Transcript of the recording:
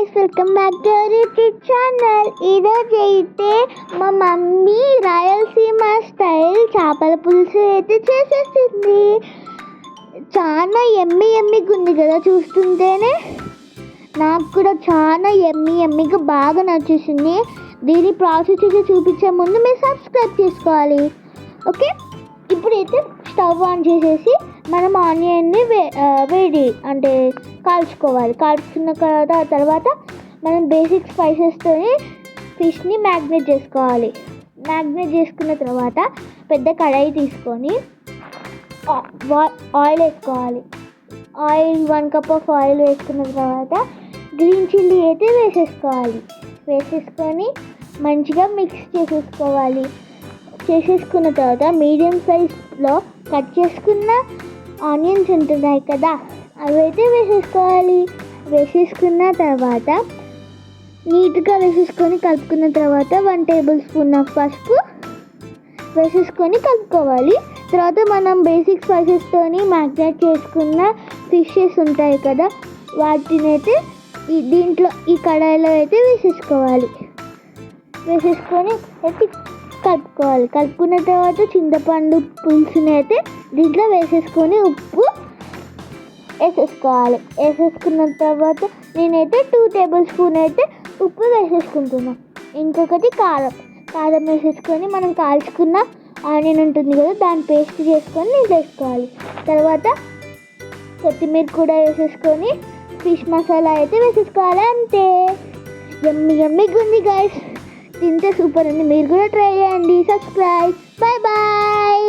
Guys, welcome back to our YouTube channel. ఈరోజు అయితే మా మమ్మీ రాయలసీమ స్టైల్ చేపల పులుసు అయితే చేసేసింది. చాలా ఎమ్మిగా ఉంది కదా, చూస్తుంటేనే నాకు కూడా చాలా ఎమ్మిగా బాగా నచ్చేసింది. దీని ప్రాసెస్ అయితే చూపించే ముందు మీరు సబ్స్క్రైబ్ చేసుకోవాలి, ఓకే? ఇప్పుడైతే స్టవ్ ఆన్ చేసేసి మనం ఆనియన్ని వేడి అంటే కాల్చుకోవాలి. కాల్చుకున్న తర్వాత మనం బేసిక్ స్పైసెస్తో ఫిష్ని మ్యాగ్నేట్ చేసుకోవాలి. మ్యాగ్నేట్ చేసుకున్న తర్వాత పెద్ద కడాయి తీసుకొని ఆయిల్ వేసుకోవాలి. 1 కప్ ఆఫ్ ఆయిల్ వేసుకున్న తర్వాత గ్రీన్ చిల్లీ అయితే వేసేసుకొని మంచిగా మిక్స్ చేసేసుకున్న తర్వాత మీడియం సైజ్లో కట్ చేసుకున్న ఆనియన్స్ ఉంటున్నాయి కదా, అవి అయితే వేసేసుకున్న తర్వాత నీట్గా కలుపుకున్న తర్వాత 1 టేబుల్ స్పూన్ ఆఫ్ పసుపు వేసేసుకొని కలుపుకోవాలి. తర్వాత మనం బేసిక్ స్పైసెస్తోని మ్యాగ్నేట్ చేసుకున్న ఫిషెస్ ఉంటాయి కదా, వాటిని అయితే ఈ కడాయిలో అయితే వేసేసుకొని అయితే కలుపుకోవాలి. కలుపుకున్న తర్వాత చింతపండు పులుసుని అయితే దీంట్లో వేసేసుకొని ఉప్పు వేసేసుకున్న తర్వాత నేనైతే 2 టేబుల్ స్పూన్ అయితే ఉప్పు వేసేసుకుంటున్నాను. ఇంకొకటి కారం వేసేసుకొని మనం కాల్చుకున్న ఆనియన్ ఉంటుంది కదా, దాన్ని పేస్ట్ చేసుకొని నీళ్ళు వేసుకోవాలి. తర్వాత కొత్తిమీర కూడా వేసేసుకొని ఫిష్ మసాలా అయితే వేసేసుకోవాలి. అంతే, యమ్మీగా ఉంది గైస్. తింటే సూపర్ ఉంది. మీరు కూడా ట్రై చేయండి. సబ్స్క్రైబ్. బాయ్.